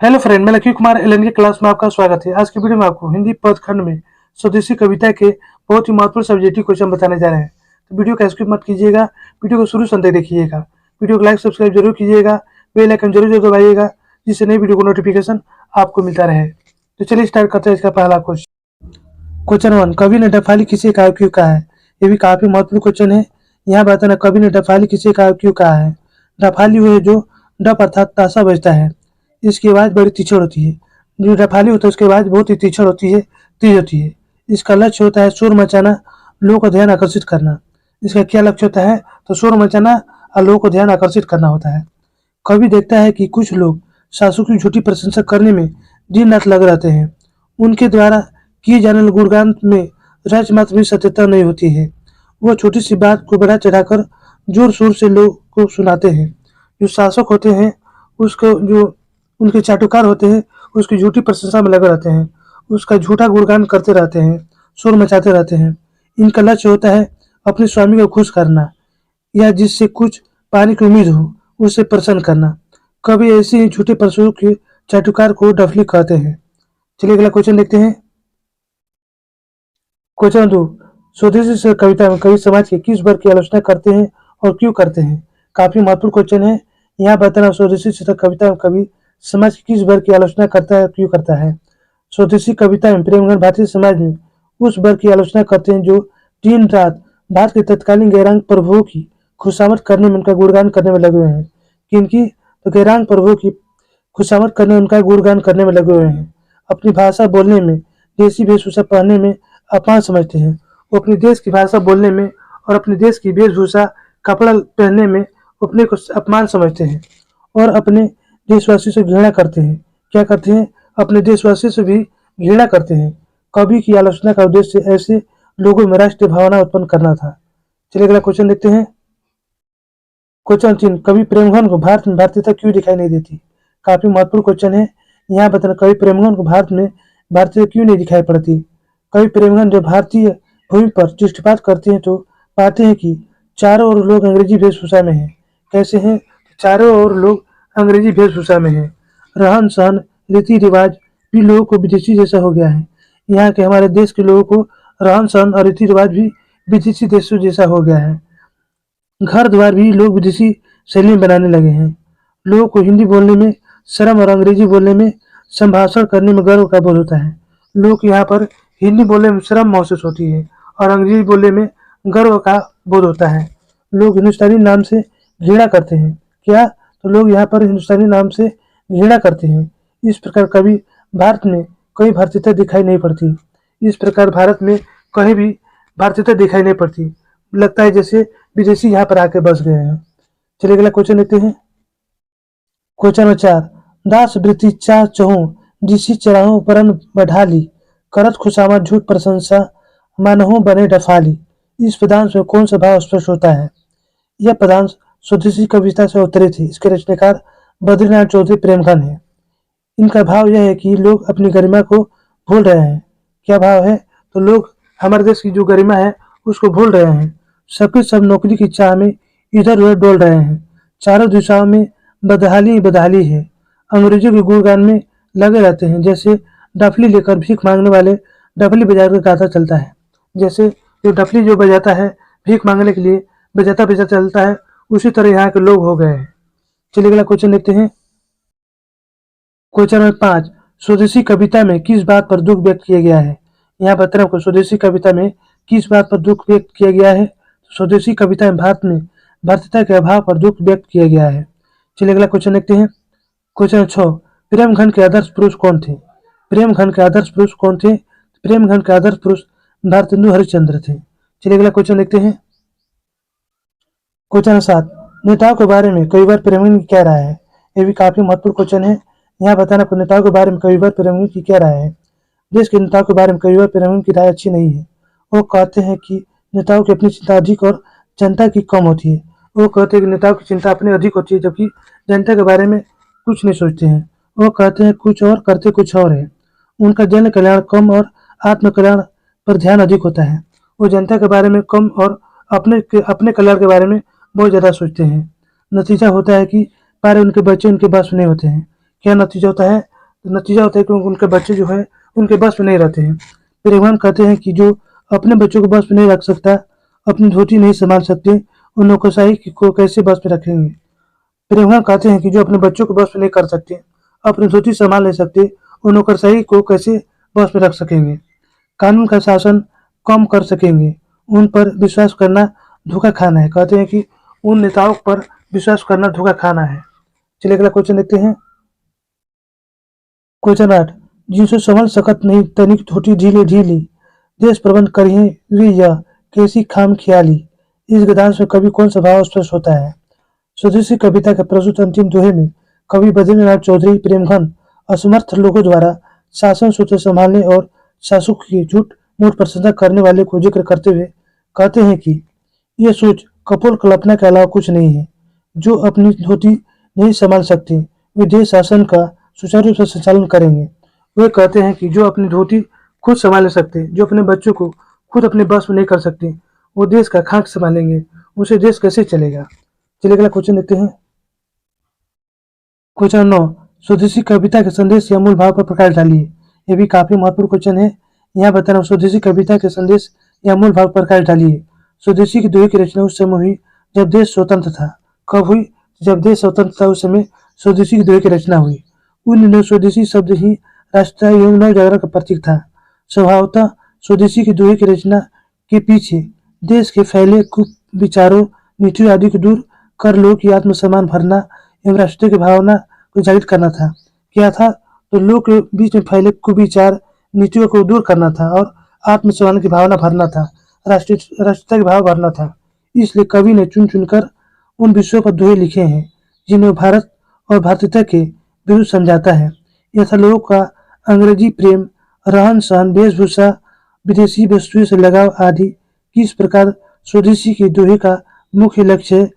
Hello friend, मैं lucky Kumar LN की class में आपका स्वागत है। आज की वीडियो में आपको हिंदी पद खंड में स्वदेशी कविता के बहुत ही महत्वपूर्ण सब्जेक्टिव क्वेश्चन बताने जा रहे हैं। तो वीडियो का स्किप मत कीजिएगा, वीडियो को शुरू से अंत तक देखिएगा। वीडियो को लाइक सब्सक्राइब जरूर कीजिएगा, बेल आइकन जरूर जरूर दबाइएगा, जिससे नई वीडियो को नोटिफिकेशन आपको मिलता रहे। तो चलिए स्टार्ट करते हैं इसका पहला क्वेश्चन। क्वेश्चन 1, कवि ने डफाली किसे कहा क्यों कहा है? ये भी काफी महत्वपूर्ण क्वेश्चन है। यहाँ बताना कवि ने डफाली किसे कहा क्यों कहा है। डफाली वो है जो डफ अर्थात ताशा बजता है, इसकी आवाज बड़ी तीक्ष्ण होती है। जो डफाली होता है उसकी आवाज बहुत ही तीक्ष्ण होती है, तेज होती है। इसका लक्ष्य होता है शोर मचाना, लोगों का ध्यान आकर्षित करना। इसका क्या लक्ष्य होता है? तो शोर मचाना और लोगों को ध्यान आकर्षित करना होता है। कवि देखता है कि कुछ लोग शासकों की झूठी प्रशंसा करने में दिन रात लगे रहते हैं। उनके द्वारा किए जाने वाले गुणगान में रच मात्र भी सत्यता नहीं होती है। वह छोटी सी बात को बढ़ा चढ़ाकर जोर शोर से लोग को सुनाते हैं। जो शासक होते हैं उसको जो उनके चाटुकार होते हैं उसकी झूठी प्रशंसा में लगे रहते हैं, उसका झूठा गुणगान करते रहते हैं, शोर मचाते रहते हैं। इनका लक्ष्य होता है अपने स्वामी को खुश करना या जिससे कुछ पाने की उम्मीद हो उसे प्रसन्न करना। कभी ऐसे ही झूठे पशुओं के चाटुकार को डफली कहते हैं। चलिए अगला क्वेश्चन देखते हैं। क्वेश्चन 2, स्वदेशी से कविता में कवि समाज के किस वर्ग की आलोचना करते हैं और क्यों करते हैं? काफी महत्वपूर्ण क्वेश्चन है। यहाँ बताना स्वदेशी से कविता में कवि समाज के किस वर्ग की आलोचना करता है, क्यों करता है। स्वदेशी कविता में प्रेमगंध भारतीय समाज में उस वर्ग की आलोचना करते हैं जो दिन रात भारत के तत्कालीन गैरांग प्रभुओं की खुशामद करने में, उनका गुणगान करने में लगे हुए हैं। किनकी? तो गैरांग प्रभुओं की खुशामद करने, उनका गुणगान करने में लगे हुए हैं। अपनी भाषा बोलने में, देसी वेशभूषा पहनने में अपमान समझते हैं। वो अपने देश की भाषा बोलने में और अपने देश की वेशभूषा कपड़ा पहनने में अपने को अपमान समझते हैं और अपने देशवासी से घृणा करते हैं। क्या करते हैं? अपने देशवासी से भी घृणा करते हैं। कवि की आलोचना का उद्देश्य ऐसे लोगों में राष्ट्रीय भावना उत्पन्न करना था। चलिए अगला क्वेश्चन देखते हैं। क्वेश्चन 3, कवि प्रेमगन को भारत में भारतीयता क्यों दिखाई नहीं देती? काफी महत्वपूर्ण क्वेश्चन है। यहाँ बताना कवि प्रेमगन को भारत में भारतीयता क्यों नहीं दिखाई पड़ती। कवि प्रेमगन जब भारतीय भूमि पर दृष्टिपात करते हैं तो पाते हैं कि चारों ओर लोग अंग्रेजी वेशभूषा में हैं। कैसे हैं? चारों ओर लोग अंग्रेजी वेशभूषा में हैं। रहन सहन, रीति रिवाज भी लोगों को विदेशी जैसा हो गया है। यहाँ के हमारे देश के लोगों को रहन सहन और रीति रिवाज भी विदेशी देशों जैसा हो गया है। घर द्वार भी लोग विदेशी शैली में बनाने लगे हैं। लोगों को हिंदी बोलने में शर्म और अंग्रेजी बोलने में संभाषण करने में गर्व का बोध होता है। लोग यहाँ पर हिंदी बोलने में शर्म महसूस होती है और अंग्रेजी बोलने में गर्व का बोध होता है। लोग हिंदुस्तानी नाम से घृणा करते हैं। क्या? तो लोग यहाँ पर हिंदुस्तानी नाम से घृणा करते हैं। इस प्रकार कभी भारत में कोई भारतीयता दिखाई नहीं पड़ती। इस प्रकार भारत में कहीं भी भारतीयता दिखाई नहीं पड़ती। लगता है जैसे विदेशी यहाँ पर आके बस गए हैं। चलिए अगला क्वेश्चन लेते हैं। क्वेश्चन नंबर 4, दास वृत्ति चाह चहु जिसी चराहू परन बढ़ाली करत खुशामद झूठ प्रशंसा मानहु बने डफाली। इस पदांश में कौन सा भाव स्पष्ट होता है? यह पदांश स्वदेशी कविता से अवतरित है। इसके रचनाकार बद्रीनाथ चौधरी प्रेमगन है। इनका भाव यह है कि लोग अपनी गरिमा को भूल रहे हैं। क्या भाव है? तो लोग हमारे देश की जो गरिमा है उसको भूल रहे हैं। सबके सब नौकरी की चाह में इधर उधर डोल रहे हैं। चारों दिशाओं में बदहाली ही बदहाली है। अंग्रेजों के गुणगान में लगे रहते हैं। जैसे डफली लेकर भीख मांगने वाले डफली बजा कर गाता चलता है। जैसे जो डफली जो बजाता है भीख मांगने के लिए बजाता बजाता चलता है, उसी तरह यहाँ के लोग हो गए हैं। चलिए अगला क्वेश्चन देखते हैं। क्वेश्चन नंबर 5, स्वदेशी कविता में किस बात पर दुख व्यक्त किया गया है? यहाँ बताना आपको स्वदेशी कविता में किस बात पर दुख व्यक्त किया गया है। स्वदेशी कविता में भारत में भारतीयता के अभाव पर दुख व्यक्त किया गया है। चलिए अगला क्वेश्चन देखते हैं। क्वेश्चन 6, प्रेमगन के आदर्श पुरुष कौन थे? प्रेमगन के आदर्श पुरुष कौन थे? प्रेमगन के आदर्श पुरुष भारतेंदु हरिश्चंद्र थे। चलिए अगला क्वेश्चन देखते हैं। क्वेश्चन 7, नेताओं के बारे में कविवर प्रेमगन की क्या राय है? ये भी काफी महत्वपूर्ण क्वेश्चन है। यहाँ बताना आपको नेताओं के बारे में कविवर प्रेमगन की क्या राय है। देश के नेताओं के बारे में कविवर प्रेमगन की राय अच्छी नहीं है। वो कहते हैं कि नेताओं की अपनी चिंता अधिक और जनता की कम होती है। वो कहते हैं कि नेताओं की चिंता अपनी अधिक होती है जबकि जनता के बारे में कुछ नहीं सोचते हैं। वो कहते हैं कुछ और करते कुछ और है। उनका जन कल्याण कम और आत्म कल्याण पर ध्यान अधिक होता है। वो जनता के बारे में कम और अपने कल्याण के बारे में बहुत ज़्यादा सोचते हैं। नतीजा होता है कि पारे उनके बच्चे उनके पास नहीं होते हैं क्या नतीजा होता है? तो नतीजा होता है कि उनके बच्चे जो है उनके बस में नहीं रहते हैं। फिर इमरान कहते हैं कि जो अपने बच्चों को बस में नहीं रख सकता, अपनी धोती नहीं संभाल सकते, उन नौकरशाही को कैसे बस में रखेंगे? फिर इमरान कहते हैं कि जो अपने बच्चों को बस में नहीं कर सकते, अपनी धोती संभाल नहीं सकते, वो नौकरशाही को कैसे बस में रख सकेंगे? कानून का शासन कम कर सकेंगे, उन पर विश्वास करना धोखा खाना है। कहते हैं कि उन नेताओं पर विश्वास करना धोखा खाना है। चलिए अगला क्वेश्चन देखते हैं। क्वेश्चन 8, जिनसे संभल सकत नहीं तनिक धोती ढीले ढीली, देश प्रबंध करिए वे यह कैसी खाम ख्याली। इस गद्यांश में कवि कौन सा भाव स्पष्ट होता है? स्वदेशी कविता के प्रस्तुत अंतिम दोहे में कवि बद्रीनाथ चौधरी प्रेमघन असमर्थ लोगों द्वारा शासन सूत्र संभालने और शासक की झूठ मूठ प्रशंसा करने वाले को जिक्र करते हुए कहते हैं कि यह सोच कपोल कल्पना के अलावा कुछ नहीं है। जो अपनी धोती नहीं संभाल सकते, वे देश शासन का सुचारू रूप से संचालन करेंगे। वे कहते हैं कि जो अपनी धोती खुद संभाल नहीं सकते, जो अपने बच्चों को खुद अपने बस में नहीं कर सकते, वो देश का खाक संभालेंगे। उसे देश कैसे चलेगा? चलिए अगला क्वेश्चन देखते हैं। क्वेश्चन 9, स्वदेशी कविता के संदेश या मूल भाव पर प्रकाश डालिए। ये भी काफी महत्वपूर्ण क्वेश्चन है। यहाँ बता रहा हूँ, स्वदेशी कविता के संदेश या मूल भाव पर प्रकाश डालिए। स्वदेशी की दोहे की रचना उस समय हुई जब देश स्वतंत्र था। कब हुई? जब देश स्वतंत्र था उस समय स्वदेशी की दोहे की रचना हुई। उन दिनों स्वदेशी शब्द ही राष्ट्रीय एवं नव जागरण का प्रतीक था। स्वभावतः स्वदेशी की दोहे की रचना के पीछे देश के फैले कुविचारों, नीतियों आदि को दूर कर लोग की आत्मसम्मान भरना एवं राष्ट्र की भावना को जागृत करना था। क्या था? तो लोग के बीच में फैले कुविचार, नीतियों को दूर करना था और आत्मसम्मान की भावना भरना था, राष्ट्रीयता की भाव भरना था। इसलिए कवि ने चुन चुनकर उन विषयों पर दोहे लिखे हैं जिन्हें भारत और भारतीयता के विरुद्ध समझाता है। यह था लोगों का अंग्रेजी प्रेम, रहन सहन, वेशभूषा, विदेशी वस्तुओं से लगाव आदि। किस प्रकार स्वदेशी की दोहे का मुख्य लक्ष्य है